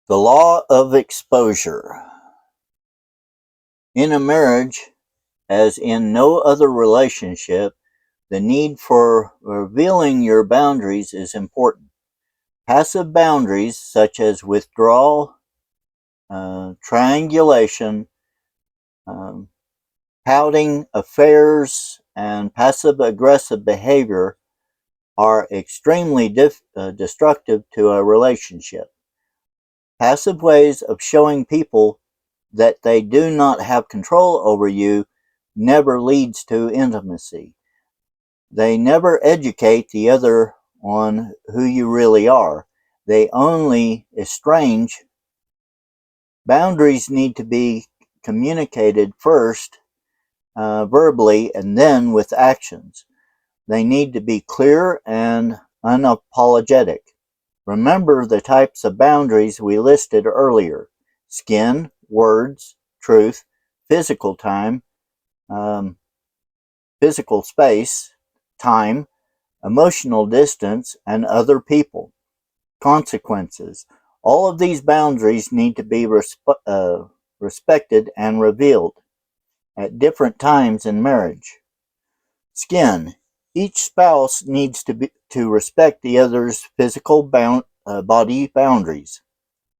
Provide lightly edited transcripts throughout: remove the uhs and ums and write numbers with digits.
The law of exposure. In a marriage, as in no other relationship, the need for revealing your boundaries is important. Passive boundaries, such as withdrawal, triangulation, um, pouting, affairs, and passive aggressive behavior, are extremely destructive to a relationship. Passive ways of showing people that they do not have control over you never leads to intimacy. They never educate the other on who you really are. They only estrange. Boundaries need to be communicated first verbally and then with actions. They need to be clear and unapologetic. Remember the types of boundaries we listed earlier: skin, words, truth, physical time, um, physical space, time, emotional distance, and other people. Consequences. All of these boundaries need to be respected and revealed at different times in marriage. Skin. Each spouse needs to respect the other's physical body boundaries.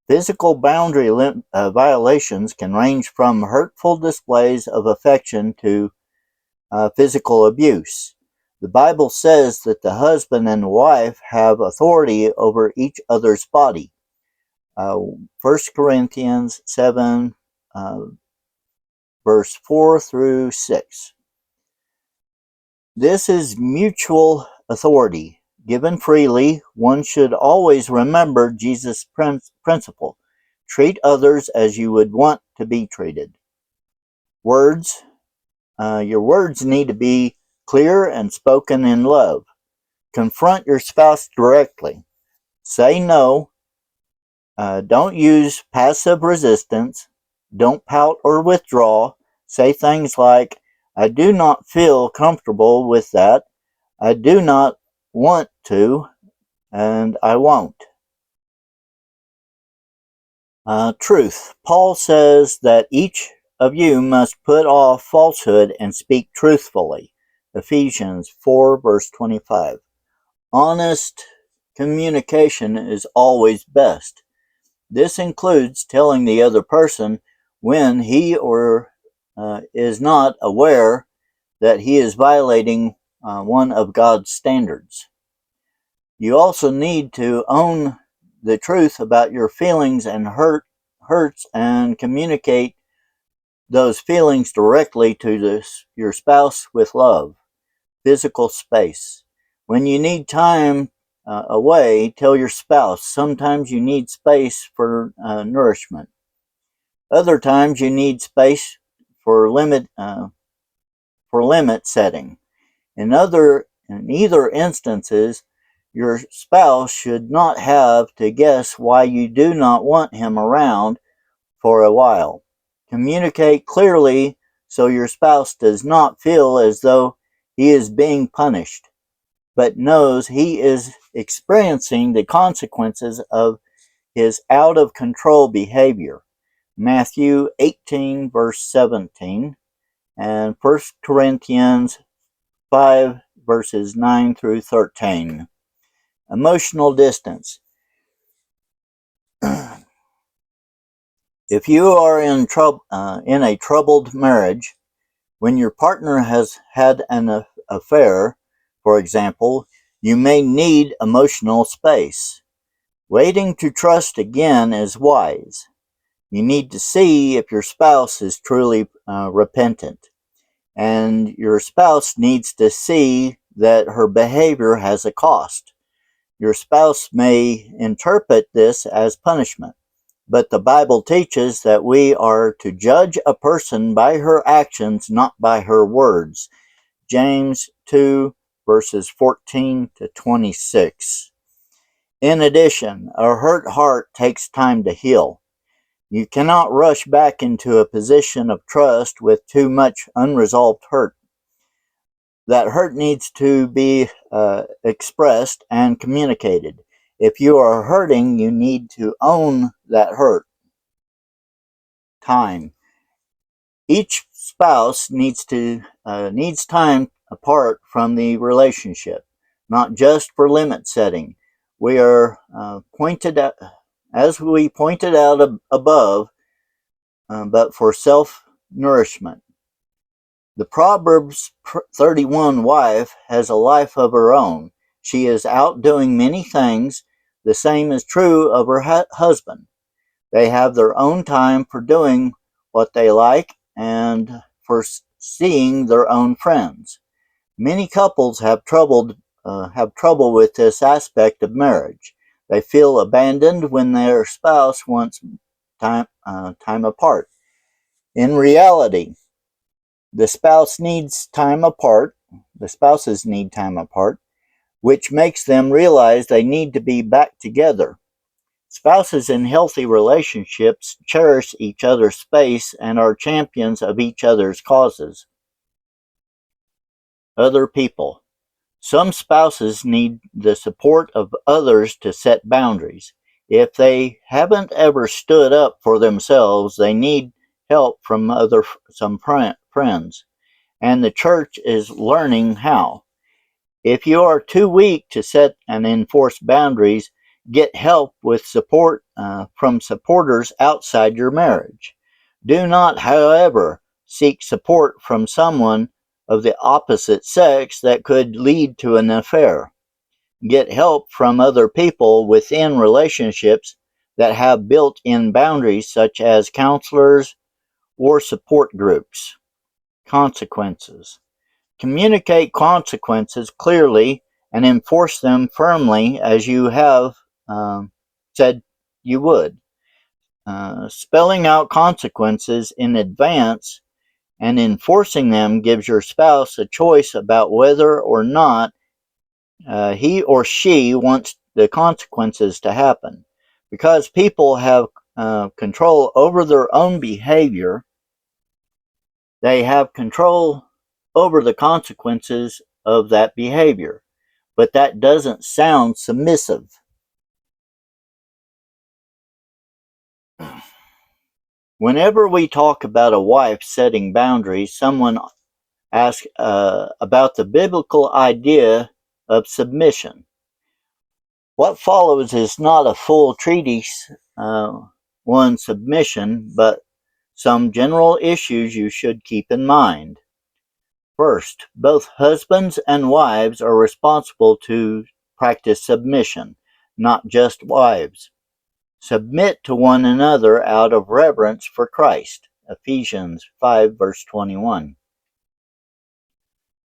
Physical boundary violations can range from hurtful displays of affection to physical abuse. The Bible says that the husband and wife have authority over each other's body. 1 Corinthians 7, uh, verse 4 through 6. This is mutual authority. Given freely, one should always remember Jesus' principle: treat others as you would want to be treated. Words. Your words need to be clear and spoken in love. Confront your spouse directly. Say no. Don't use passive resistance. Don't pout or withdraw. Say things like, I do not feel comfortable with that. I do not want to, and I won't. Truth. Paul says that each of you must put off falsehood and speak truthfully. Ephesians 4, verse 25. Honest communication is always best. This includes telling the other person when he or is not aware that he is violating one of God's standards. You also need to own the truth about your feelings and hurts and communicate those feelings directly to your spouse with love. Physical space. When you need time away, tell your spouse. Sometimes you need space for nourishment. Other times you need space for limit setting. In either instances, your spouse should not have to guess why you do not want him around for a while. Communicate clearly so your spouse does not feel as though he is being punished, but knows he is experiencing the consequences of his out of control behavior. Matthew 18, verse 17, and 1 Corinthians 5, verses 9 through 13. Emotional distance. If you are in a troubled marriage, when your partner has had an affair, for example, you may need emotional space. Waiting to trust again is wise. You need to see if your spouse is truly repentant, and your spouse needs to see that her behavior has a cost. Your spouse may interpret this as punishment, but the Bible teaches that we are to judge a person by her actions, not by her words. James 2, verses 14 to 26. In addition, a hurt heart takes time to heal. You cannot rush back into a position of trust with too much unresolved hurt. That hurt needs to be expressed and communicated. If you are hurting, you need to own that hurt. Time. Each spouse needs time apart from the relationship, not just for limit setting. We are pointed out, as we pointed out above, but for self nourishment. The Proverbs 31 wife has a life of her own. She is out doing many things. The same is true of her husband. They have their own time for doing what they like and for seeing their own friends. Many couples have trouble with this aspect of marriage. They feel abandoned when their spouse wants time apart. In reality, the spouse needs time apart. The spouses need time apart, which makes them realize they need to be back together. Spouses in healthy relationships cherish each other's space and are champions of each other's causes. Other people. Some spouses need the support of others to set boundaries. If they haven't ever stood up for themselves, they need help from some friends, and the church is learning how. If you are too weak to set and enforce boundaries, get help with support from supporters outside your marriage. Do not, however, seek support from someone of the opposite sex that could lead to an affair. Get help from other people within relationships that have built-in boundaries, such as counselors or support groups. Consequences. Communicate consequences clearly and enforce them firmly as you have said you would. Spelling out consequences in advance and enforcing them gives your spouse a choice about whether or not he or she wants the consequences to happen. Because people have control over their own behavior, they have control over the consequences of that behavior. But that doesn't sound submissive. Whenever we talk about a wife setting boundaries, someone asks about the biblical idea of submission. What follows is not a full treatise on submission, but some general issues you should keep in mind. First, both husbands and wives are responsible to practice submission, not just wives. Submit to one another out of reverence for Christ. Ephesians 5 verse 21.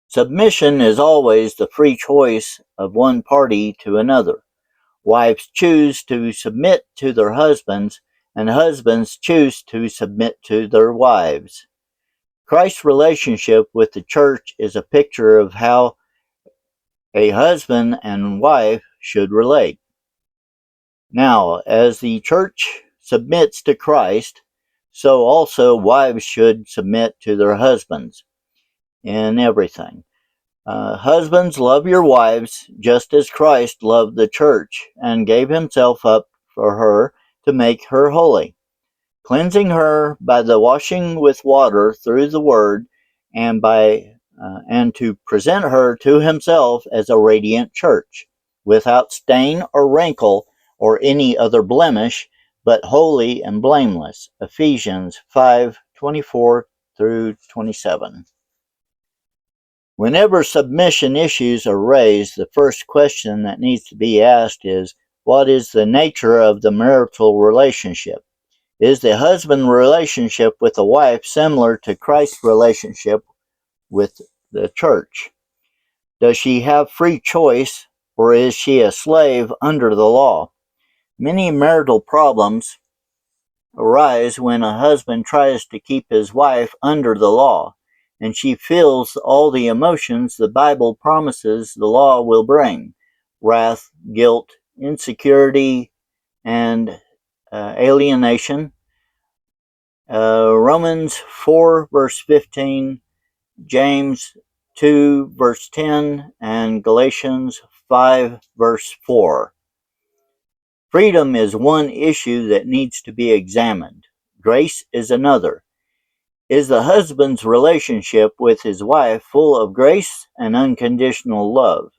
Submission is always the free choice of one party to another. Wives choose to submit to their husbands, and husbands choose to submit to their wives. Christ's relationship with the church is a picture of how a husband and wife should relate. Now, as the church submits to Christ, so also wives should submit to their husbands in everything. Husbands, love your wives just as Christ loved the church and gave himself up for her to make her holy, cleansing her by the washing with water through the word and and to present her to himself as a radiant church, without stain or wrinkle or any other blemish, but holy and blameless. Ephesians 5:24 through 27. Whenever submission issues are raised, the first question that needs to be asked is, what is the nature of the marital relationship? Is the husband relationship with the wife similar to Christ's relationship with the church? Does she have free choice, or is she a slave under the law? Many marital problems arise when a husband tries to keep his wife under the law, and she feels all the emotions the Bible promises the law will bring: wrath, guilt, insecurity, and alienation. Romans 4 verse 15, James 2 verse 10, and Galatians 5 verse 4. Freedom is one issue that needs to be examined. Grace is another. Is the husband's relationship with his wife full of grace and unconditional love?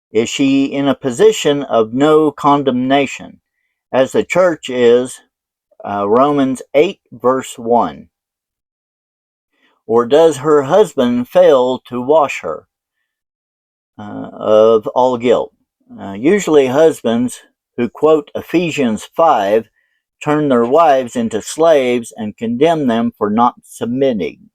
Is she in a position of no condemnation, as the church is, Romans 8, verse 1? Or does her husband fail to wash her of all guilt? Usually husbands who quote Ephesians 5 turn their wives into slaves and condemn them for not submitting.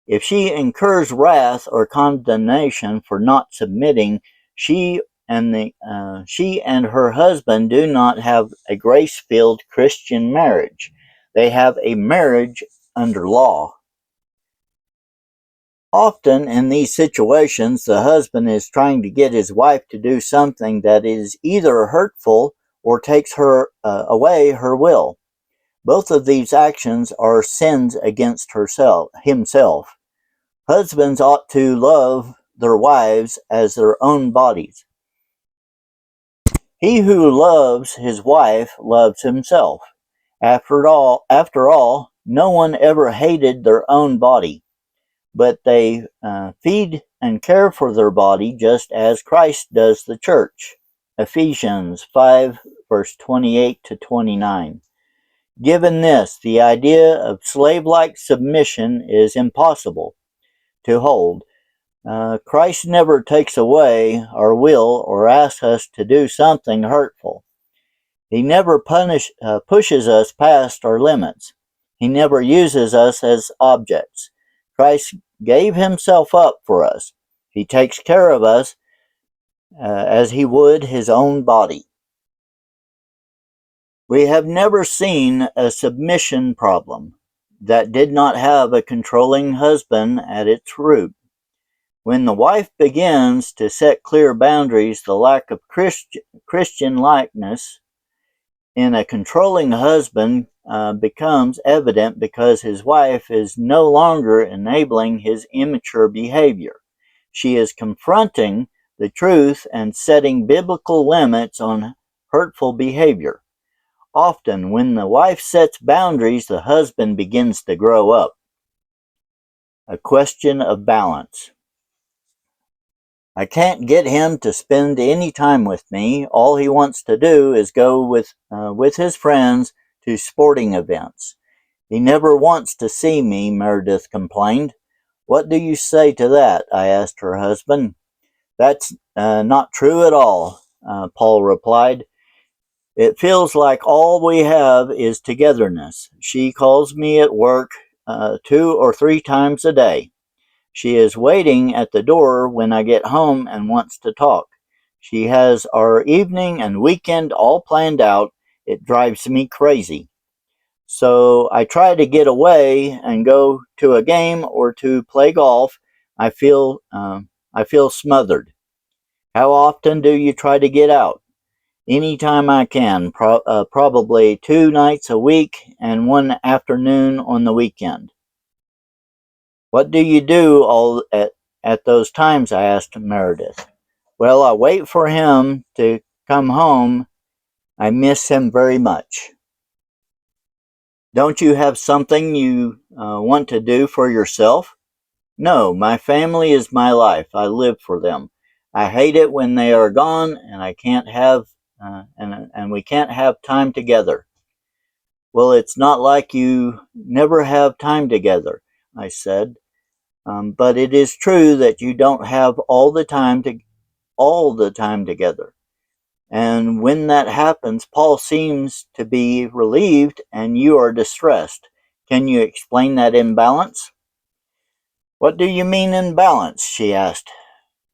If she incurs wrath or condemnation for not submitting, she and her husband do not have a grace-filled Christian marriage. They have a marriage under law. Often in these situations, the husband is trying to get his wife to do something that is either hurtful or takes her away her will. Both of these actions are sins against himself. Husbands ought to love their wives as their own bodies. He who loves his wife loves himself. After all, no one ever hated their own body, but they feed and care for their body just as Christ does the church. Ephesians 5, verse 28 to 29. Given this, the idea of slave-like submission is impossible to hold. Christ never takes away our will or asks us to do something hurtful. He never pushes us past our limits. He never uses us as objects. Christ gave himself up for us. He takes care of us as he would his own body. We have never seen a submission problem that did not have a controlling husband at its root. When the wife begins to set clear boundaries, the lack of Christian likeness in a controlling husband becomes evident because his wife is no longer enabling his immature behavior. She is confronting the truth and setting biblical limits on hurtful behavior. Often, when the wife sets boundaries, the husband begins to grow up. A question of balance. I can't get him to spend any time with me. All he wants to do is go with his friends to sporting events. He never wants to see me, Meredith complained. What do you say to that? I asked her husband. That's not true at all, Paul replied. It feels like all we have is togetherness. She calls me at work 2 or 3 times a day. She is waiting at the door when I get home and wants to talk. She has our evening and weekend all planned out. It drives me crazy. So I try to get away and go to a game or to play golf. I feel smothered. How often do you try to get out? Anytime I can, probably 2 nights a week and 1 afternoon on the weekend. What do you do all at those times? I asked Meredith. Well, I wait for him to come home. I miss him very much. Don't you have something you want to do for yourself? No, my family is my life. I live for them. I hate it when they are gone and I can't have and we can't have time together. Well, it's not like you never have time together, I said. But it is true that you don't have all the time together. And when that happens, Paul seems to be relieved and you are distressed. Can you explain that imbalance? What do you mean imbalance? She asked.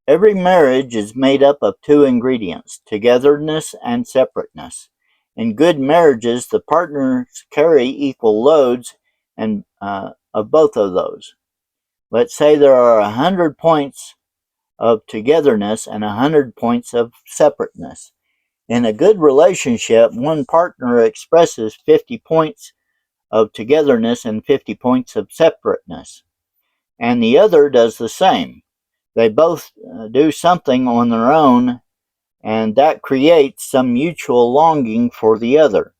Every marriage is made up of 2 ingredients, togetherness and separateness. In good marriages, the partners carry equal loads and of both of those. Let's say there are 100 points of togetherness and 100 points of separateness. In a good relationship, one partner expresses 50 points of togetherness and 50 points of separateness, and the other does the same. They both do something on their own and that creates some mutual longing for the other.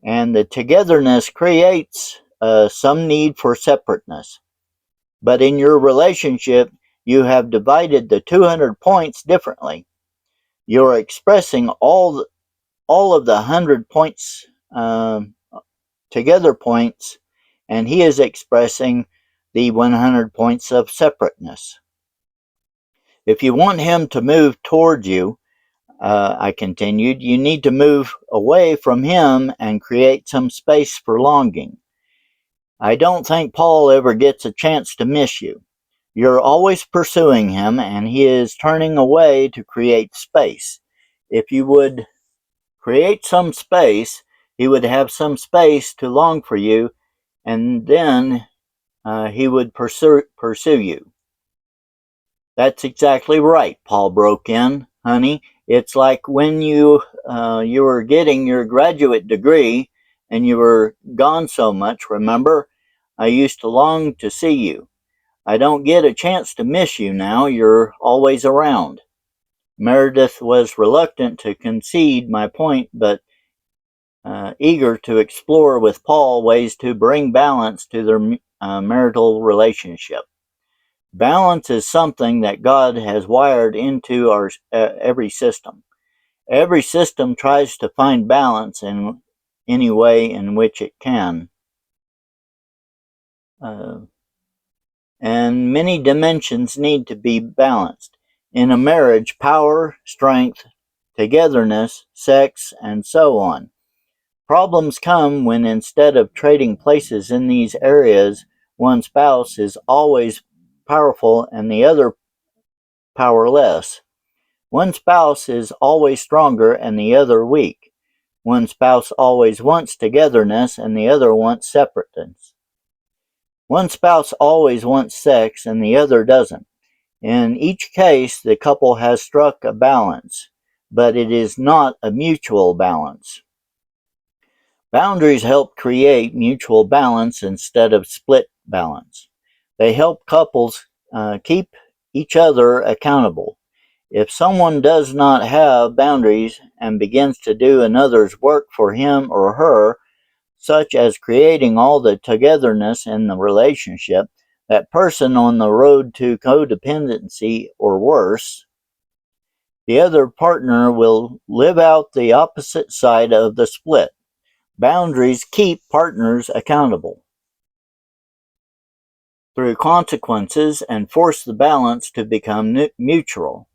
And the togetherness creates some need for separateness. But in your relationship, you have divided the 200 points differently. You're expressing all of the 100 points, together points, and he is expressing the 100 points of separateness. If you want him to move toward you, I continued, you need to move away from him and create some space for longing. I don't think Paul ever gets a chance to miss you. You're always pursuing him, and he is turning away to create space. If you would create some space, he would have some space to long for you, and then he would pursue you. That's exactly right, Paul broke in. Honey, it's like when you were getting your graduate degree and you were gone so much, remember? I used to long to see you. I don't get a chance to miss you now. You're always around. Meredith was reluctant to concede my point, but eager to explore with Paul ways to bring balance to their marital relationship. Balance is something that God has wired into our every system. Every system tries to find balance in any way in which it can. And many dimensions need to be balanced. In a marriage, power, strength, togetherness, sex, and so on. Problems come when instead of trading places in these areas, one spouse is always powerful and the other powerless. One spouse is always stronger and the other weak. One spouse always wants togetherness and the other wants separateness. One spouse always wants sex and the other doesn't. In each case, the couple has struck a balance, but it is not a mutual balance. Boundaries help create mutual balance instead of split balance. They help couples keep each other accountable. If someone does not have boundaries and begins to do another's work for him or her, such as creating all the togetherness in the relationship, that person on the road to codependency or worse, the other partner will live out the opposite side of the split. Boundaries keep partners accountable through consequences and force the balance to become mutual.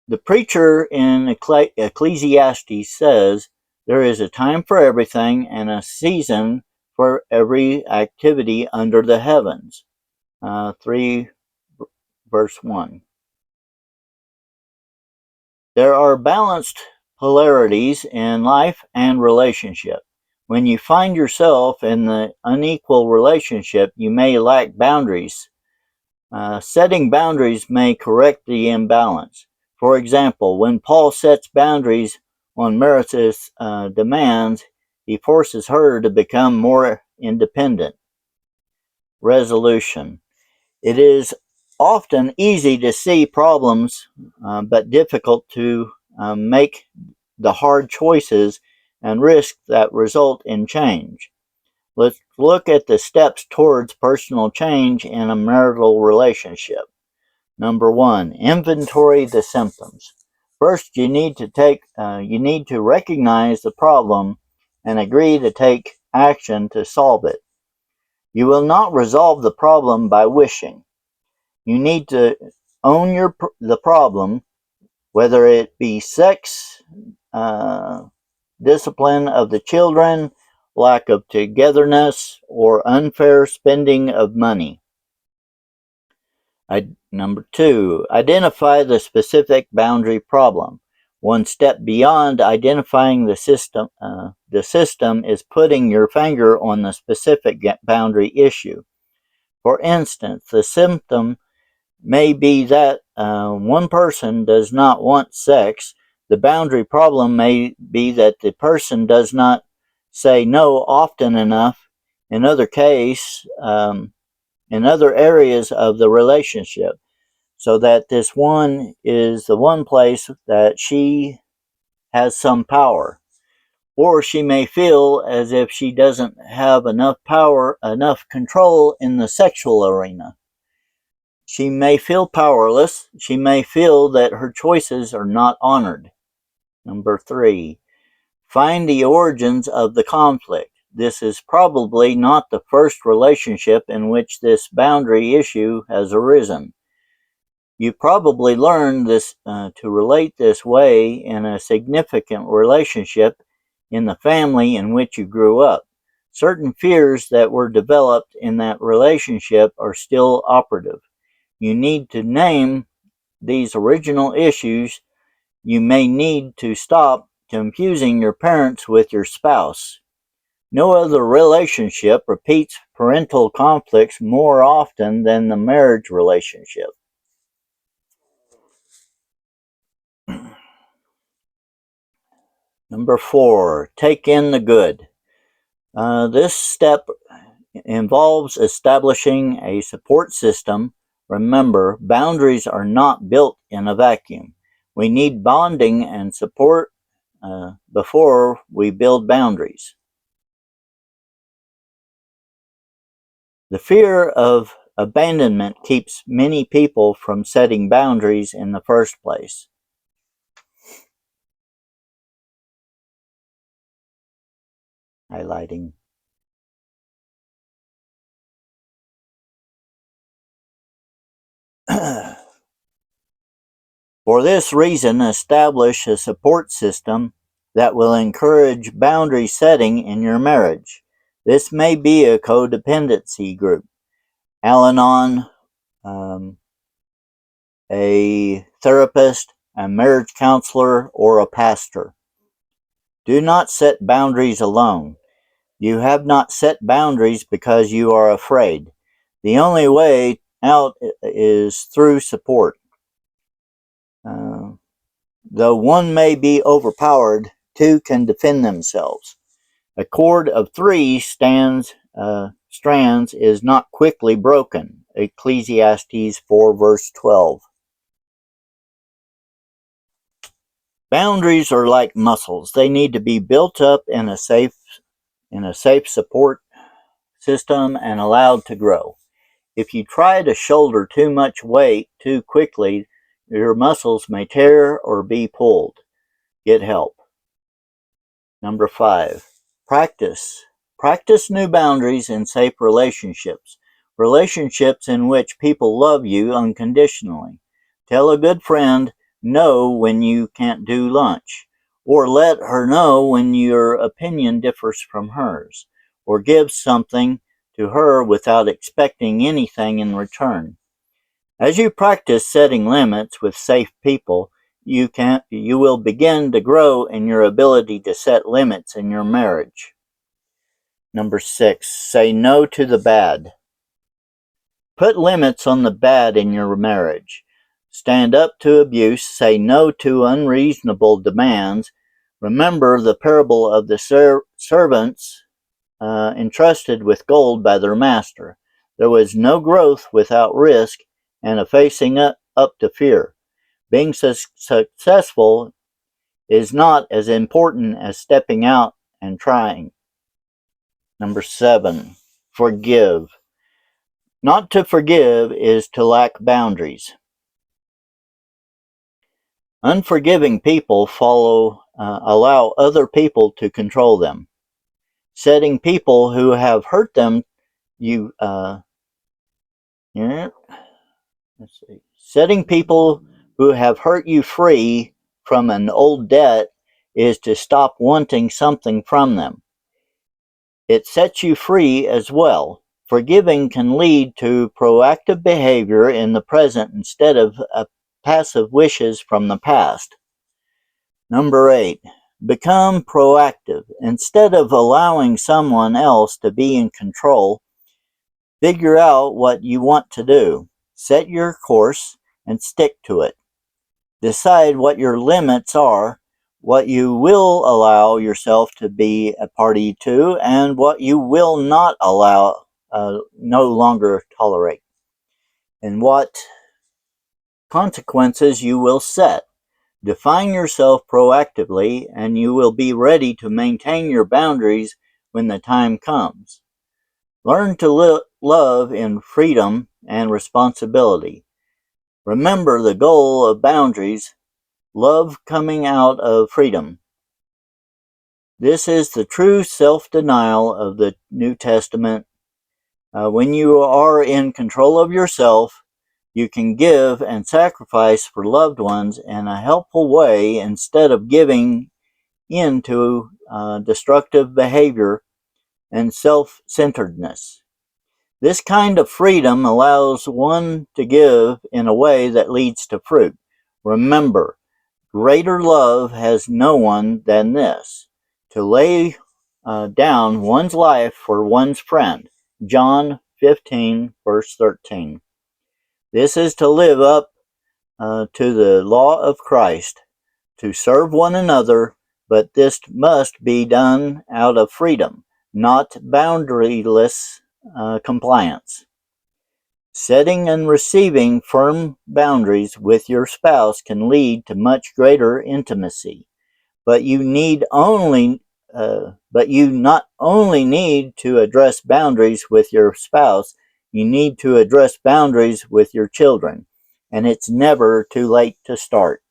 The preacher in Ecclesiastes says, there is a time for everything and a season for every activity under the heavens. 3 verse 1. There are balanced polarities in life and relationship. When you find yourself in the unequal relationship, you may lack boundaries. Setting boundaries may correct the imbalance. For example, when Paul sets boundaries on Meredith's demands, he forces her to become more independent. Resolution. It is often easy to see problems, but difficult to make the hard choices and risks that result in change. Let's look at the steps towards personal change in a marital relationship. Number 1, inventory the symptoms. First, you need to recognize the problem and agree to take action to solve it. You will not resolve the problem by wishing. You need to own the problem, whether it be sex, discipline of the children, lack of togetherness, or unfair spending of money. Number 2, identify the specific boundary problem. One step beyond identifying the system is putting your finger on the specific boundary issue. For instance, the symptom may be that one person does not want sex. The boundary problem may be that the person does not say no often enough. In other areas of the relationship, so that this one is the one place that she has some power. Or she may feel as if she doesn't have enough power, enough control in the sexual arena. She may feel powerless. She may feel that her choices are not honored. Number 3, find the origins of the conflict. This is probably not the first relationship in which this boundary issue has arisen. You probably learned this to relate this way in a significant relationship in the family in which you grew up. Certain fears that were developed in that relationship are still operative. You need to name these original issues. You may need to stop confusing your parents with your spouse. No other relationship repeats parental conflicts more often than the marriage relationship. Number 4, take in the good. This step involves establishing a support system. Remember, boundaries are not built in a vacuum. We need bonding and support before we build boundaries. The fear of abandonment keeps many people from setting boundaries in the first place. Highlighting. For this reason, establish a support system that will encourage boundary setting in your marriage. This may be a codependency group, Al-Anon, a therapist, a marriage counselor, or a pastor. Do not set boundaries alone. You have not set boundaries because you are afraid. The only way out is through support. Though one may be overpowered, two can defend themselves. A cord of 3 strands is not quickly broken. Ecclesiastes 4 verse 12. Boundaries are like muscles. They need to be built up in a safe support system and allowed to grow. If you try to shoulder too much weight too quickly, your muscles may tear or be pulled. Get help. Number 5, practice. Practice new boundaries in safe relationships. Relationships in which people love you unconditionally. Tell a good friend no when you can't do lunch, or let her know when your opinion differs from hers, or give something to her without expecting anything in return. As you practice setting limits with safe people, you will begin to grow in your ability to set limits in your marriage. Number 6, say no to the bad. Put limits on the bad in your marriage. Stand up to abuse, say no to unreasonable demands. Remember the parable of the servants entrusted with gold by their master. There was no growth without risk and a facing up to fear. Being successful is not as important as stepping out and trying. Number 7, forgive. Not to forgive is to lack boundaries. Unforgiving people allow other people to control them. Setting people who have hurt them, setting people who have hurt you free from an old debt is to stop wanting something from them. It sets you free as well. Forgiving can lead to proactive behavior in the present instead of passive wishes from the past. Number 8, become proactive. Instead of allowing someone else to be in control, figure out what you want to do. Set your course and stick to it. Decide what your limits are, what you will allow yourself to be a party to, and what you will not allow, no longer tolerate. And what consequences you will set. Define yourself proactively, and you will be ready to maintain your boundaries when the time comes. Learn to love in freedom and responsibility. Remember the goal of boundaries, love coming out of freedom. This is the true self-denial of the New Testament. When you are in control of yourself, you can give and sacrifice for loved ones in a helpful way instead of giving in to destructive behavior and self-centeredness. This kind of freedom allows one to give in a way that leads to fruit. Remember, greater love has no one than this, to lay down one's life for one's friend. John 15, verse 13. This is to live up to the law of Christ, to serve one another, but this must be done out of freedom, not boundaryless compliance. Setting and receiving firm boundaries with your spouse can lead to much greater intimacy, but you not only need to address boundaries with your spouse, you need to address boundaries with your children, and it's never too late to start.